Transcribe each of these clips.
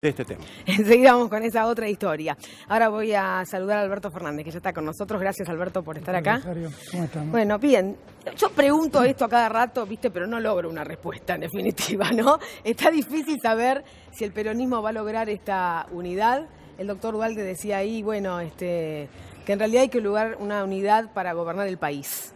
de este tema. Enseguida vamos con esa otra historia. Ahora voy a saludar a Alberto Fernández, que ya está con nosotros. Gracias, Alberto, por estar acá. Rosario, ¿cómo estamos? Bueno, bien. Yo pregunto esto a cada rato, ¿viste? Pero no logro una respuesta, en definitiva, ¿no? Está difícil saber si el peronismo va a lograr esta unidad. El doctor Duhalde decía ahí, bueno, que en realidad hay que lograr una unidad para gobernar el país,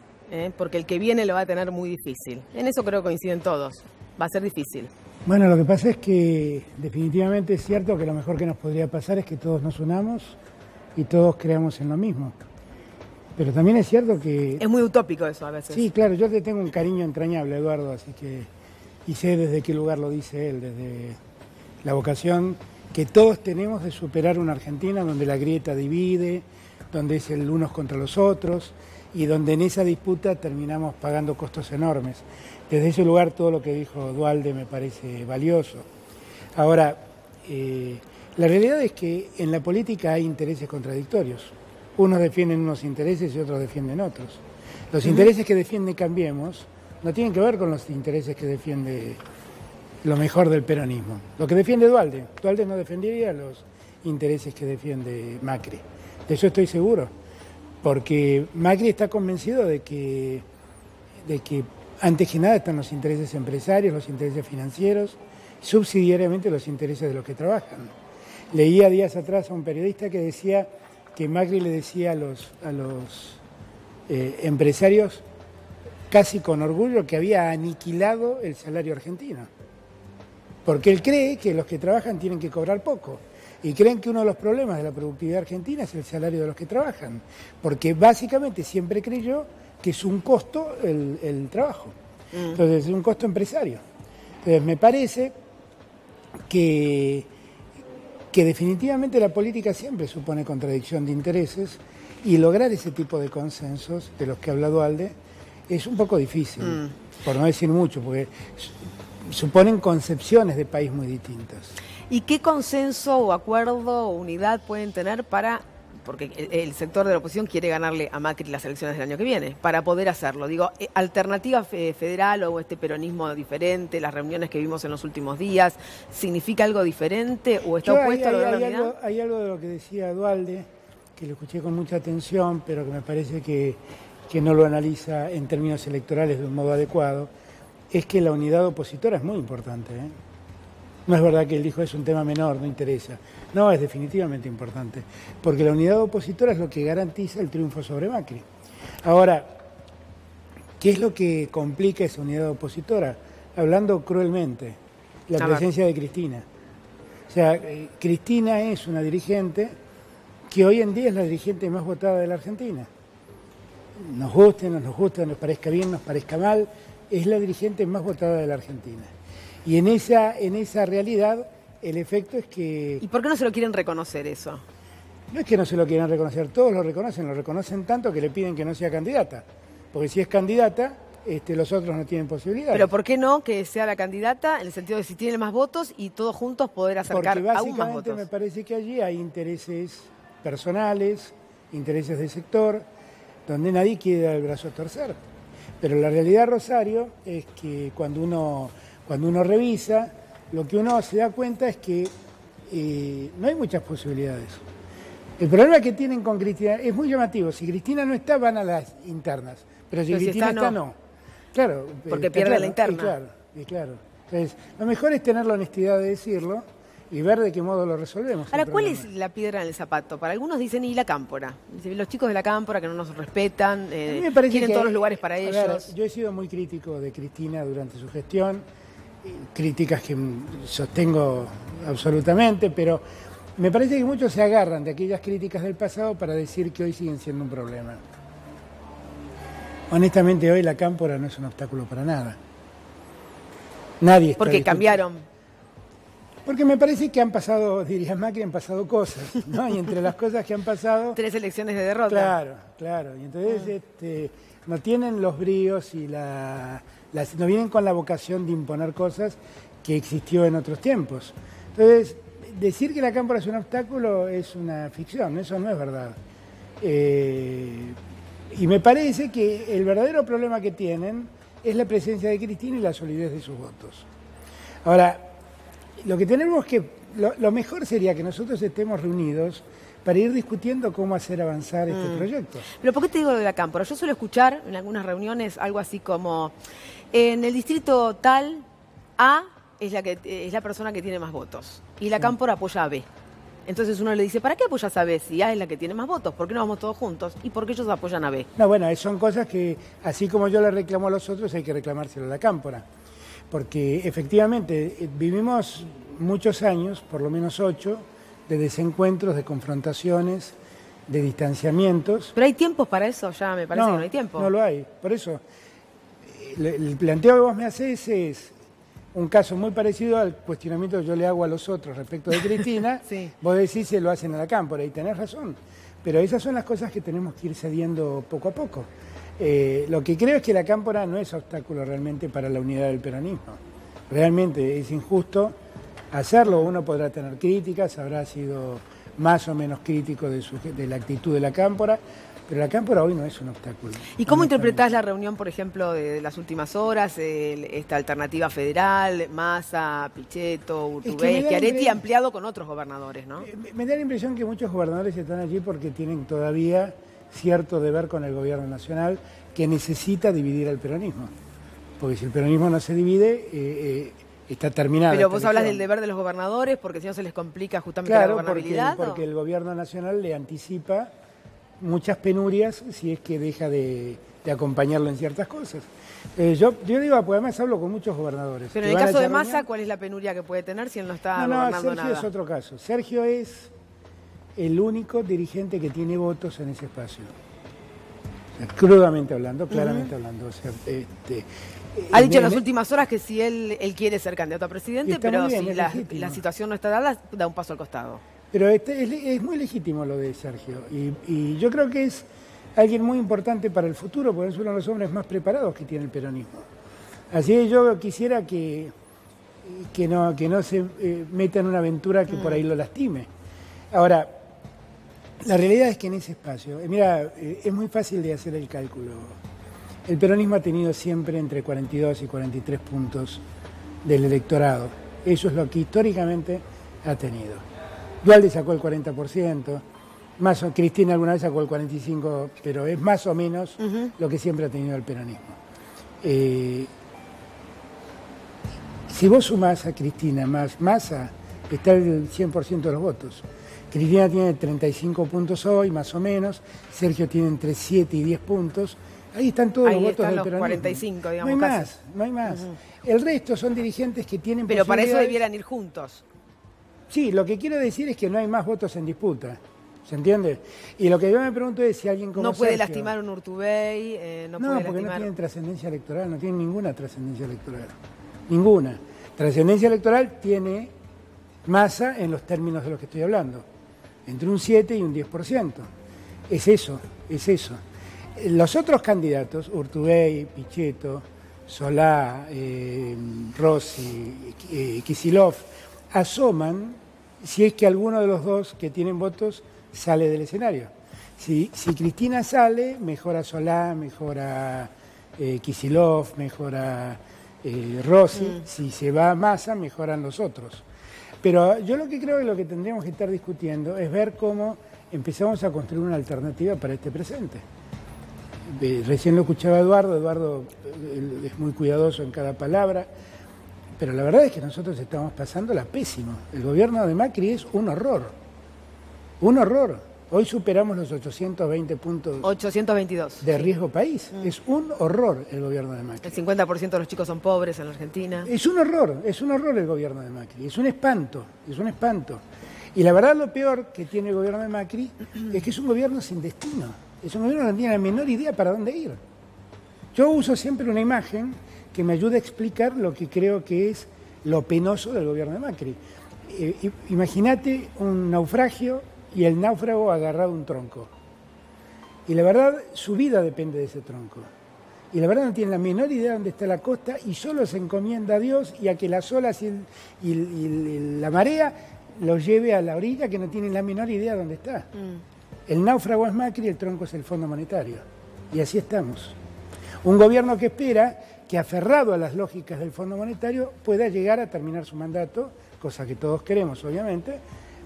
porque el que viene lo va a tener muy difícil. En eso creo que coinciden todos. Va a ser difícil. Bueno, lo que pasa es que definitivamente es cierto que lo mejor que nos podría pasar es que todos nos unamos y todos creamos en lo mismo. Pero también es cierto que... Es muy utópico eso a veces. Sí, claro, yo le tengo un cariño entrañable a Eduardo, así que... Y sé desde qué lugar lo dice él, desde la vocación que todos tenemos de superar una Argentina donde la grieta divide, donde es el unos contra los otros y donde en esa disputa terminamos pagando costos enormes. Desde ese lugar todo lo que dijo Duhalde me parece valioso. Ahora, la realidad es que en la política hay intereses contradictorios. Unos defienden unos intereses y otros defienden otros. Los intereses que defiende Cambiemos no tienen que ver con los intereses que defiende lo mejor del peronismo. Lo que defiende Duhalde. Duhalde no defendería los intereses que defiende Macri. De eso estoy seguro. Porque Macri está convencido de que antes que nada están los intereses empresarios, los intereses financieros, subsidiariamente los intereses de los que trabajan. Leía días atrás a un periodista que decía que Macri le decía a los empresarios casi con orgullo que había aniquilado el salario argentino. Porque él cree que los que trabajan tienen que cobrar poco. Y creen que uno de los problemas de la productividad argentina es el salario de los que trabajan. Porque básicamente siempre creyó que es un costo el trabajo. Entonces, es un costo empresario. Entonces, me parece que definitivamente la política siempre supone contradicción de intereses y lograr ese tipo de consensos de los que ha hablado Duhalde es un poco difícil, por no decir mucho, porque suponen concepciones de país muy distintas. ¿Y qué consenso o acuerdo o unidad pueden tener para, porque el sector de la oposición quiere ganarle a Macri las elecciones del año que viene, para poder hacerlo? Digo, alternativa federal o este peronismo diferente, las reuniones que vimos en los últimos días, ¿significa algo diferente o está opuesto a lograr la unidad? Hay algo de lo que decía Duhalde, que lo escuché con mucha atención, pero que me parece que no lo analiza en términos electorales de un modo adecuado, es que la unidad opositora es muy importante, No es verdad que él dijo es un tema menor, no interesa. No, es definitivamente importante, porque la unidad opositora es lo que garantiza el triunfo sobre Macri. Ahora, ¿qué es lo que complica esa unidad opositora? Hablando cruelmente, la presencia de Cristina. O sea, Cristina es una dirigente que hoy en día es la dirigente más votada de la Argentina. Nos guste, no nos guste, nos parezca bien, nos parezca mal, es la dirigente más votada de la Argentina. Y en esa realidad, el efecto es que... ¿Y por qué no se lo quieren reconocer eso? No es que no se lo quieran reconocer, todos lo reconocen tanto que le piden que no sea candidata. Porque si es candidata, los otros no tienen posibilidades. Pero ¿por qué no que sea la candidata en el sentido de si tiene más votos y todos juntos poder acercar aún más votos? Porque básicamente me parece que allí hay intereses personales, intereses de sector, donde nadie quiere dar el brazo a torcer. Pero la realidad, Rosario, es que cuando uno revisa, lo que uno se da cuenta es que no hay muchas posibilidades. El problema que tienen con Cristina es muy llamativo. Si Cristina no está, van a las internas. Pero si Cristina está, no. Claro. Porque pierde la interna. Claro. Entonces, lo mejor es tener la honestidad de decirlo y ver de qué modo lo resolvemos. Ahora, ¿cuál es la piedra en el zapato? Para algunos dicen, y la cámpora. Los chicos de la cámpora que no nos respetan, quieren todos los lugares para ellos. Yo he sido muy crítico de Cristina durante su gestión, críticas que sostengo absolutamente, pero me parece que muchos se agarran de aquellas críticas del pasado para decir que hoy siguen siendo un problema. Honestamente, hoy la cámpora no es un obstáculo para nada. Nadie está porque cambiaron. Porque me parece que han pasado, diría Macri, han pasado cosas, ¿no? Y entre las cosas que han pasado... 3 elecciones de derrota. Claro. Y entonces no tienen los bríos y no vienen con la vocación de imponer cosas que existió en otros tiempos. Entonces, decir que la cámpora es un obstáculo es una ficción, eso no es verdad. Y me parece que el verdadero problema que tienen es la presencia de Cristina y la solidez de sus votos. Ahora, lo que tenemos que lo mejor sería que nosotros estemos reunidos para ir discutiendo cómo hacer avanzar este proyecto. Pero ¿por qué te digo lo de la cámpora? Yo suelo escuchar en algunas reuniones algo así como, en el distrito tal, A es la persona que tiene más votos y la cámpora apoya a B. Entonces uno le dice, ¿para qué apoyas a B si A es la que tiene más votos? ¿Por qué no vamos todos juntos? ¿Y por qué ellos apoyan a B? No, bueno, son cosas que, así como yo le reclamo a los otros, hay que reclamárselo a la cámpora. Porque efectivamente vivimos muchos años, por lo menos 8, de desencuentros, de confrontaciones, de distanciamientos. Pero hay tiempos para eso, ya me parece que no hay tiempo. No lo hay. Por eso, el planteo que vos me haces es un caso muy parecido al cuestionamiento que yo le hago a los otros respecto de Cristina. Sí. Vos decís que lo hacen a la cámpora y tenés razón. Pero esas son las cosas que tenemos que ir cediendo poco a poco. Lo que creo es que la cámpora no es obstáculo realmente para la unidad del peronismo. Realmente es injusto hacerlo. Uno podrá tener críticas, habrá sido más o menos crítico de la actitud de la cámpora, pero la cámpora hoy no es un obstáculo. ¿Y cómo interpretás la reunión, por ejemplo, de las últimas horas, esta alternativa federal, Massa, Pichetto, Urtubey, Schiaretti ampliado con otros gobernadores, ¿no? Me da la impresión que muchos gobernadores están allí porque tienen todavía cierto deber con el gobierno nacional que necesita dividir al peronismo. Porque si el peronismo no se divide, está terminado. Pero vos hablas del deber de los gobernadores porque si no se les complica justamente la gobernabilidad. Claro, porque el gobierno nacional le anticipa muchas penurias si es que deja de acompañarlo en ciertas cosas. Yo digo, pues además hablo con muchos gobernadores. Pero en el caso de Massa, ¿cuál es la penuria que puede tener si él no está gobernando Sergio nada? Es otro caso. Sergio es el único dirigente que tiene votos en ese espacio. Crudamente hablando, claramente hablando. O sea, ha dicho en las últimas horas que si él quiere ser candidato a presidente, pero bien, si la situación no está dada, da un paso al costado. Pero es muy legítimo lo de Sergio. Y yo creo que es alguien muy importante para el futuro, porque es uno de los hombres más preparados que tiene el peronismo. Así que yo quisiera que no se meta en una aventura que por ahí lo lastime. Ahora, la realidad es que en ese espacio, mira, es muy fácil de hacer el cálculo. El peronismo ha tenido siempre entre 42 y 43 puntos del electorado. Eso es lo que históricamente ha tenido. Duhalde sacó el 40%, Cristina alguna vez sacó el 45%, pero es más o menos lo que siempre ha tenido el peronismo. Si vos sumás a Cristina más Massa, está el 100% de los votos. Cristina tiene 35 puntos hoy, más o menos. Sergio tiene entre 7 y 10 puntos. Ahí están todos los votos del peronismo. 45, digamos. No hay más, no hay más. El resto son dirigentes que tienen Pero para eso debieran ir juntos. Sí, lo que quiero decir es que no hay más votos en disputa. ¿Se entiende? Y lo que yo me pregunto es si alguien como no puede Sergio, lastimar un Urtubey, no, porque no tienen trascendencia electoral, no tienen ninguna trascendencia electoral. Ninguna. Trascendencia electoral tiene Massa en los términos de los que estoy hablando. Entre un 7 y un 10%. Es eso, es eso. Los otros candidatos, Urtubey, Pichetto, Solá, Rossi, Kicillof, asoman si es que alguno de los dos que tienen votos sale del escenario. Si Cristina sale, mejora Solá, mejora Kicillof, mejora Rossi. Si se va a Massa, mejoran los otros. Pero yo lo que creo que lo que tendríamos que estar discutiendo es ver cómo empezamos a construir una alternativa para este presente. Recién lo escuchaba Eduardo es muy cuidadoso en cada palabra, pero la verdad es que nosotros estamos pasándola pésimo. El gobierno de Macri es un horror, un horror. Hoy superamos los 820 puntos 822 de riesgo país. Es un horror el gobierno de Macri. El 50% de los chicos son pobres en la Argentina. Es un horror el gobierno de Macri. Es un espanto, es un espanto. Y la verdad lo peor que tiene el gobierno de Macri es que es un gobierno sin destino. Es un gobierno que no tiene la menor idea para dónde ir. Yo uso siempre una imagen que me ayuda a explicar lo que creo que es lo penoso del gobierno de Macri. Imagínate un naufragio y el náufrago agarrado a un tronco. Y la verdad, su vida depende de ese tronco. Y la verdad no tiene la menor idea de dónde está la costa y solo se encomienda a Dios y a que las olas y la marea los lleve a la orilla, que no tienen la menor idea de dónde está. El náufrago es Macri y el tronco es el Fondo Monetario. Y así estamos. Un gobierno que espera que, aferrado a las lógicas del Fondo Monetario, pueda llegar a terminar su mandato cosa que todos queremos, obviamente,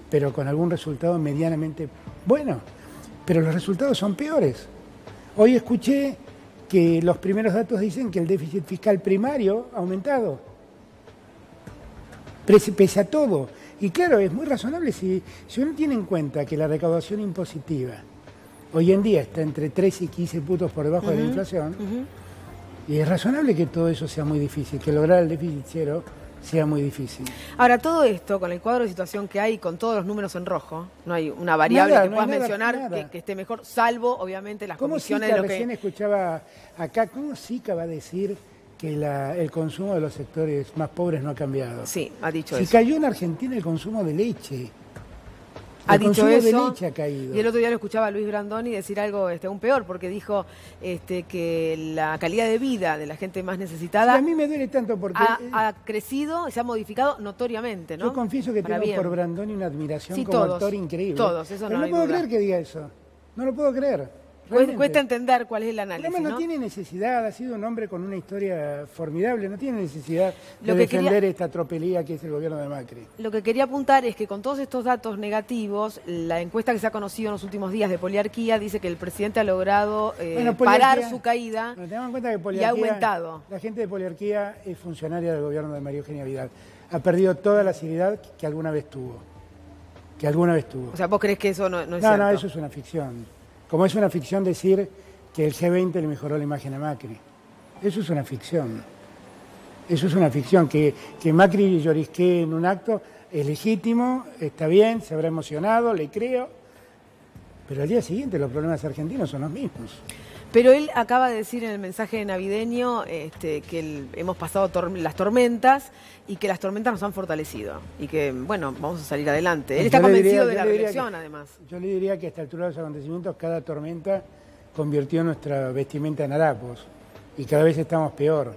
pero con algún resultado medianamente bueno. Pero los resultados son peores. Hoy escuché que los primeros datos dicen que el déficit fiscal primario ha aumentado, pese a todo. Y claro, es muy razonable si uno tiene en cuenta que la recaudación impositiva hoy en día está entre 3 y 15 puntos por debajo de la inflación, y es razonable que todo eso sea muy difícil, que lograr el déficit cero sea muy difícil. Ahora, todo esto, con el cuadro de situación que hay, con todos los números en rojo, no hay una variable que puedas mencionar que esté mejor, salvo, obviamente, las comisiones de lo que... Recién escuchaba acá, ¿cómo Sica va a decir que el consumo de los sectores más pobres no ha cambiado? Sí, ha dicho eso. Si cayó en Argentina el consumo de leche. Ha dicho eso, de leche ha caído. Y el otro día lo escuchaba a Luis Brandoni decir algo aún peor, porque dijo que la calidad de vida de la gente más necesitada a mí me duele tanto porque ha crecido, se ha modificado notoriamente, ¿no? Yo confieso que tengo por Brandoni una admiración como actor increíble. Todos, eso pero no puedo creer que diga eso. No lo puedo creer. Cuesta entender cuál es el análisis, Además, no tiene necesidad, ha sido un hombre con una historia formidable, no tiene necesidad de defender esta tropelía que es el gobierno de Macri. Lo que quería apuntar es que con todos estos datos negativos, la encuesta que se ha conocido en los últimos días de Poliarquía dice que el presidente ha logrado parar su caída en cuenta que y ha aumentado. La gente de Poliarquía es funcionaria del gobierno de María Eugenia Vidal. Ha perdido toda la seriedad que alguna vez tuvo. O sea, ¿vos crees que eso no es cierto? No, eso es una ficción. Como es una ficción decir que el G20 le mejoró la imagen a Macri. Eso es una ficción. Eso es una ficción. Que Macri llorisquee en un acto es legítimo, está bien, se habrá emocionado, le creo. Pero al día siguiente los problemas argentinos son los mismos. Pero él acaba de decir en el mensaje navideño que hemos pasado las tormentas y que las tormentas nos han fortalecido y que, bueno, vamos a salir adelante. Él está convencido de la reelección, además. Yo le diría que a esta altura de los acontecimientos cada tormenta convirtió nuestra vestimenta en harapos y cada vez estamos peor.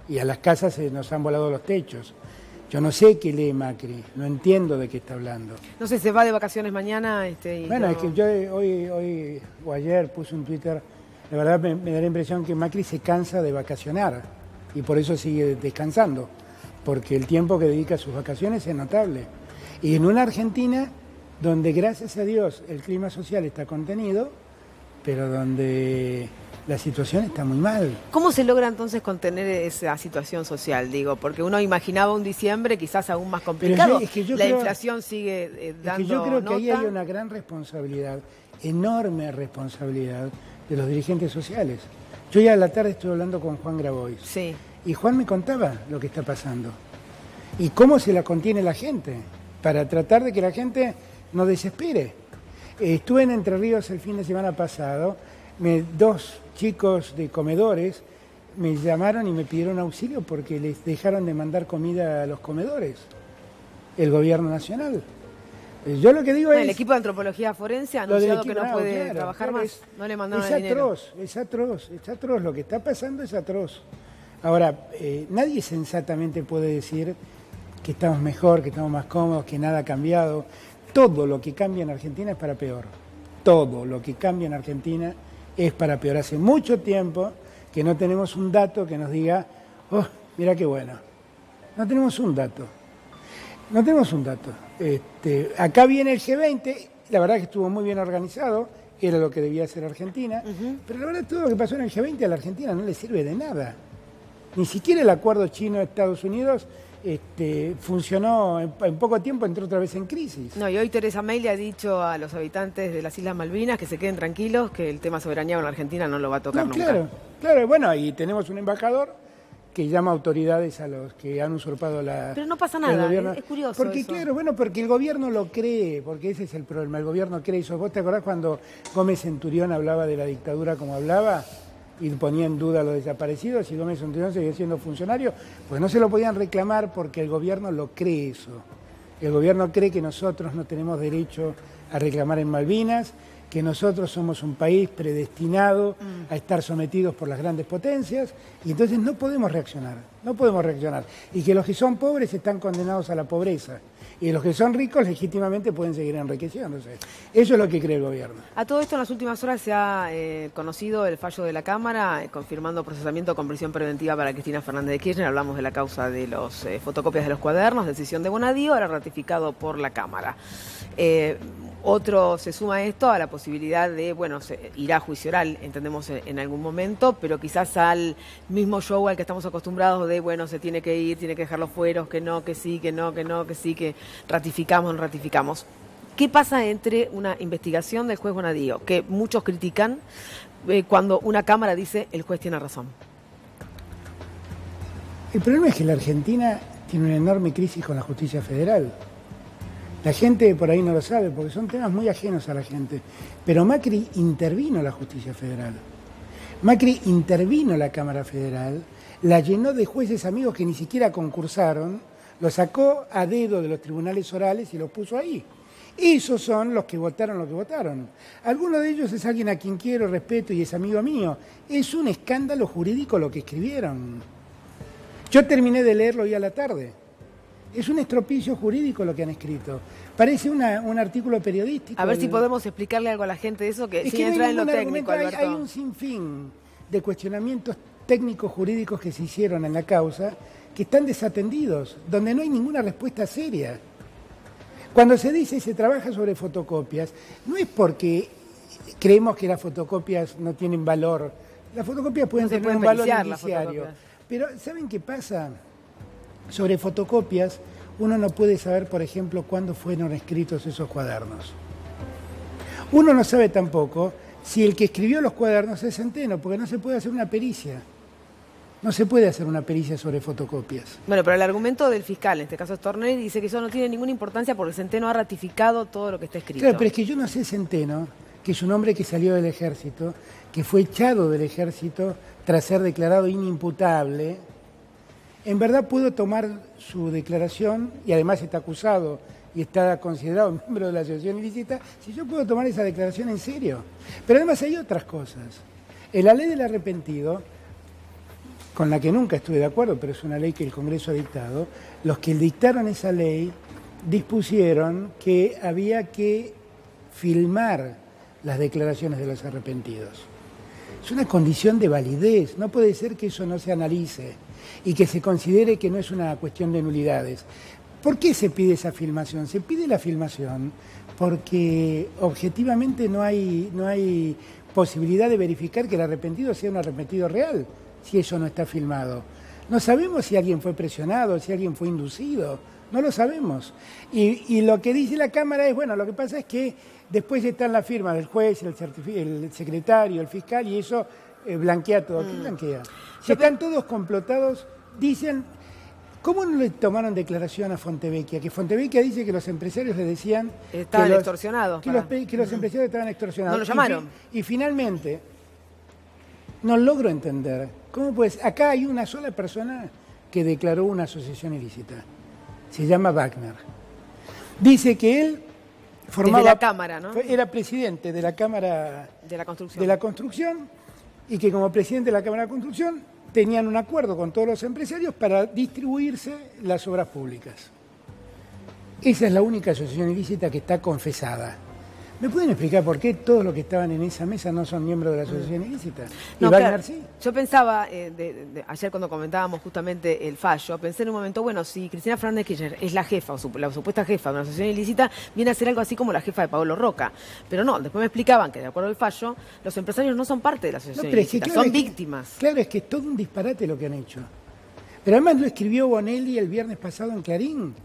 Y a las casas se nos han volado los techos. Yo no sé qué lee Macri, no entiendo de qué está hablando. No sé, se va de vacaciones mañana. Es que yo hoy o ayer puse un Twitter. La verdad me da la impresión que Macri se cansa de vacacionar y por eso sigue descansando, porque el tiempo que dedica a sus vacaciones es notable. Y en una Argentina donde, gracias a Dios, el clima social está contenido, pero donde la situación está muy mal. ¿Cómo se logra entonces contener esa situación social? Porque uno imaginaba un diciembre quizás aún más complicado. Inflación sigue dando yo creo que ahí nota. hay una gran responsabilidad, enorme responsabilidad, de los dirigentes sociales. Yo ya a la tarde estuve hablando con Juan Grabois. Sí. Y Juan me contaba lo que está pasando. Y cómo se la contiene la gente, para tratar de que la gente no desespere. Estuve en Entre Ríos el fin de semana pasado, 2 chicos de comedores me llamaron y me pidieron auxilio porque les dejaron de mandar comida a los comedores, el gobierno nacional. Yo lo que digo es... El equipo de antropología forense ha anunciado que no puede trabajar más. No le mandaron el dinero. Es atroz. Lo que está pasando es atroz. Ahora, nadie sensatamente puede decir que estamos mejor, que estamos más cómodos, que nada ha cambiado. Todo lo que cambia en Argentina es para peor. Todo lo que cambia en Argentina es para peor. Hace mucho tiempo que no tenemos un dato que nos diga, oh, mira qué bueno. No tenemos un dato. Acá viene el G20, la verdad que estuvo muy bien organizado, era lo que debía hacer Argentina, pero la verdad todo lo que pasó en el G20 a la Argentina no le sirve de nada. Ni siquiera el acuerdo Chino-Estados Unidos funcionó, en poco tiempo entró otra vez en crisis. No, y hoy Teresa May le ha dicho a los habitantes de las Islas Malvinas que se queden tranquilos, que el tema soberanía en la Argentina no lo va a tocar nunca. Claro, bueno, y tenemos un embajador que llama autoridades a los que han usurpado la... Pero no pasa nada, es curioso porque, eso. Claro, porque el gobierno lo cree, porque ese es el problema, el gobierno cree eso. ¿Vos te acordás cuando Gómez Centurión hablaba de la dictadura como hablaba y ponía en duda a los desaparecidos y Gómez Centurión seguía siendo funcionario? Pues no se lo podían reclamar porque el gobierno lo cree eso. El gobierno cree que nosotros no tenemos derecho a reclamar en Malvinas, que nosotros somos un país predestinado a estar sometidos por las grandes potencias, y entonces no podemos reaccionar, y que los que son pobres están condenados a la pobreza, y los que son ricos legítimamente pueden seguir enriqueciéndose. Eso es lo que cree el gobierno. A todo esto en las últimas horas se ha conocido el fallo de la Cámara confirmando procesamiento con prisión preventiva para Cristina Fernández de Kirchner. Hablamos de la causa de los fotocopias de los cuadernos, decisión de Bonadío, ahora ratificado por la Cámara. Otro se suma a esto a la posibilidad de, bueno, se irá a juicio oral, entendemos en algún momento, pero quizás al mismo show al que estamos acostumbrados de, bueno, se tiene que ir, tiene que dejar los fueros, que no, que sí, que no, que no, que sí, que ratificamos, no ratificamos. ¿Qué pasa entre una investigación del juez Bonadío, que muchos critican, cuando una Cámara dice el juez tiene razón? El problema es que la Argentina tiene una enorme crisis con la justicia federal. La gente por ahí no lo sabe, porque son temas muy ajenos a la gente. Pero Macri intervino la justicia federal. Macri intervino la Cámara Federal, la llenó de jueces amigos que ni siquiera concursaron, lo sacó a dedo de los tribunales orales y los puso ahí. Esos son los que votaron lo que votaron. Alguno de ellos es alguien a quien quiero, respeto y es amigo mío. Es un escándalo jurídico lo que escribieron. Yo terminé de leerlo hoy a la tarde. Es un estropicio jurídico lo que han escrito. Parece un artículo periodístico. A ver si podemos explicarle algo a la gente de eso, que sin entrar en lo técnico, Alberto. Hay un sinfín de cuestionamientos técnicos jurídicos que se hicieron en la causa que están desatendidos, donde no hay ninguna respuesta seria. Cuando se dice y se trabaja sobre fotocopias, no es porque creemos que las fotocopias no tienen valor. Las fotocopias pueden tener un valor indiciario. Pero ¿saben qué pasa? Sobre fotocopias, uno no puede saber, por ejemplo, cuándo fueron escritos esos cuadernos. Uno no sabe tampoco si el que escribió los cuadernos es Centeno, porque no se puede hacer una pericia. No se puede hacer una pericia sobre fotocopias. Bueno, pero el argumento del fiscal, en este caso Stornelli, dice que eso no tiene ninguna importancia porque Centeno ha ratificado todo lo que está escrito. Claro, pero es que yo no sé Centeno, que es un hombre que salió del ejército, que fue echado del ejército tras ser declarado inimputable. En verdad puedo tomar su declaración, y además está acusado y está considerado miembro de la asociación ilícita, si yo puedo tomar esa declaración en serio. Pero además hay otras cosas. En la ley del arrepentido, con la que nunca estuve de acuerdo, pero es una ley que el Congreso ha dictado, los que dictaron esa ley dispusieron que había que filmar las declaraciones de los arrepentidos. Es una condición de validez, no puede ser que eso no se analice y que se considere que no es una cuestión de nulidades. ¿Por qué se pide esa filmación? Se pide la filmación porque objetivamente no hay posibilidad de verificar que el arrepentido sea un arrepentido real, si eso no está filmado. No sabemos si alguien fue presionado, si alguien fue inducido, no lo sabemos. Y lo que dice la Cámara es, bueno, lo que pasa es que después están las firmas del juez, el secretario, el fiscal, y eso blanquea todo. ¿Qué blanquea? Si están todos complotados, dicen, ¿cómo no le tomaron declaración a Fontevecchia? Que Fontevecchia dice que los empresarios le decían estaban extorsionados. Que los empresarios estaban extorsionados. No lo llamaron. Y finalmente, no logro entender. ¿Cómo puedes? Acá hay una sola persona que declaró una asociación ilícita. Se llama Wagner. Dice que él formaba... Desde la Cámara, ¿no? Era presidente de la Cámara... De la Construcción. Y que como presidente de la Cámara de Construcción tenían un acuerdo con todos los empresarios para distribuirse las obras públicas. Esa es la única asociación ilícita que está confesada. ¿Me pueden explicar por qué todos los que estaban en esa mesa no son miembros de la asociación ilícita? ¿Y No, Wagner claro, sí? yo pensaba, ayer cuando comentábamos justamente el fallo, pensé en un momento, bueno, si Cristina Fernández Kirchner es la jefa, o la supuesta jefa de una asociación ilícita, viene a ser algo así como la jefa de Paolo Roca. Pero no, después me explicaban que de acuerdo al fallo, los empresarios no son parte de la asociación ilícita, son víctimas. Claro, es que es todo un disparate lo que han hecho. Pero además lo escribió Bonelli el viernes pasado en Clarín.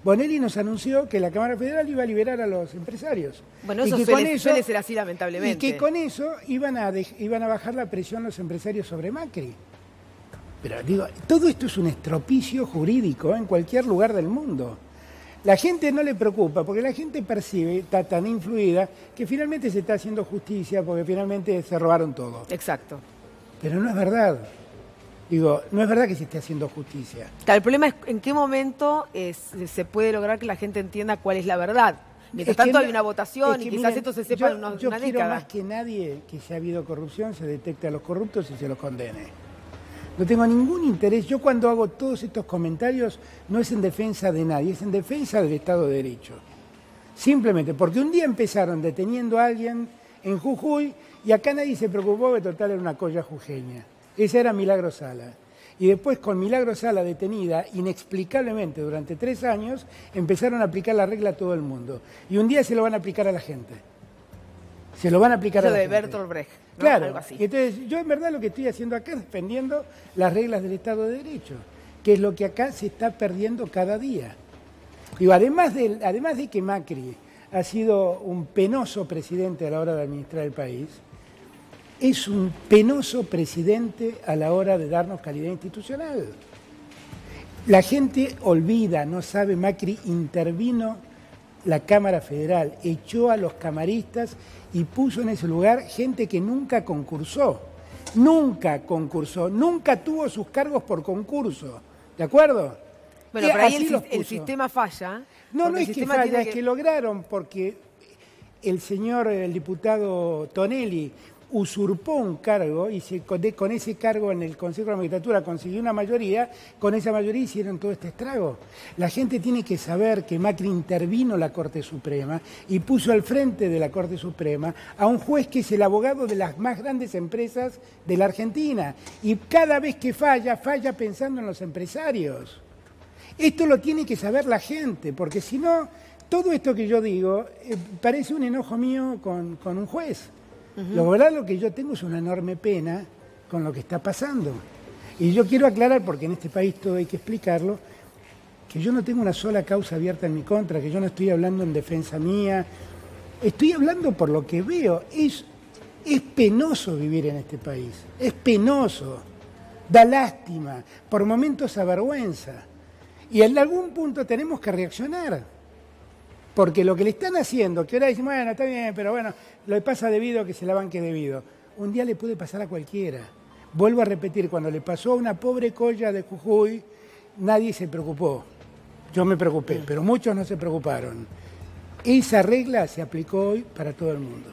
Bonelli nos anunció que la Cámara Federal iba a liberar a los empresarios. Bueno, eso suele ser así, lamentablemente. Y que con eso iban a bajar la presión los empresarios sobre Macri. Pero digo, todo esto es un estropicio jurídico en cualquier lugar del mundo. La gente no le preocupa, porque la gente percibe, está tan influida, que finalmente se está haciendo justicia, porque finalmente se robaron todo. Exacto. Pero no es verdad. Digo, no es verdad que se esté haciendo justicia. Claro, el problema es en qué momento se puede lograr que la gente entienda cuál es la verdad. Mientras tanto hay una votación y quizás miren, esto se sepa en una quiero década. más que nadie que si ha habido corrupción se detecte a los corruptos y se los condene. No tengo ningún interés. Yo cuando hago todos estos comentarios no es en defensa de nadie, es en defensa del Estado de Derecho. Simplemente porque un día empezaron deteniendo a alguien en Jujuy y acá nadie se preocupó, que total era una colla jujeña. Esa era Milagro Sala. Y después con Milagro Sala detenida, inexplicablemente durante 3 años, empezaron a aplicar la regla a todo el mundo. Y un día se lo van a aplicar a la gente. Se lo van a aplicar a la gente. Eso de Bertolt Brecht, ¿no? Claro. Algo así. Entonces, yo en verdad lo que estoy haciendo acá es defendiendo las reglas del Estado de Derecho, que es lo que acá se está perdiendo cada día. Digo, además de que Macri ha sido un penoso presidente a la hora de administrar el país, es un penoso presidente a la hora de darnos calidad institucional. La gente olvida, no sabe, Macri intervino la Cámara Federal, echó a los camaristas y puso en ese lugar gente que nunca concursó, nunca tuvo sus cargos por concurso, ¿de acuerdo? Bueno, pero ahí el sistema falla. No es que falla, es que lograron, porque el diputado Tonelli usurpó un cargo y con ese cargo en el Consejo de la Magistratura consiguió una mayoría, con esa mayoría hicieron todo este estrago. La gente tiene que saber que Macri intervino la Corte Suprema y puso al frente de la Corte Suprema a un juez que es el abogado de las más grandes empresas de la Argentina. Y cada vez que falla pensando en los empresarios. Esto lo tiene que saber la gente, porque si no, todo esto que yo digo parece un enojo mío con un juez. La verdad, lo que yo tengo es una enorme pena con lo que está pasando. Y yo quiero aclarar, porque en este país todo hay que explicarlo, que yo no tengo una sola causa abierta en mi contra, que yo no estoy hablando en defensa mía, estoy hablando por lo que veo. Es penoso vivir en este país, es penoso, da lástima, por momentos avergüenza. Y en algún punto tenemos que reaccionar. Porque lo que le están haciendo, que ahora dicen, bueno, está bien, pero bueno, lo que pasa debido a que se la banque debido. Un día le puede pasar a cualquiera. Vuelvo a repetir, cuando le pasó a una pobre colla de Jujuy, nadie se preocupó. Yo me preocupé, pero muchos no se preocuparon. Esa regla se aplicó hoy para todo el mundo.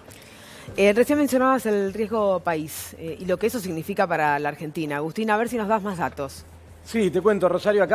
Recién mencionabas el riesgo país y lo que eso significa para la Argentina. Agustín, a ver si nos das más datos. Sí, te cuento, Rosario, acá.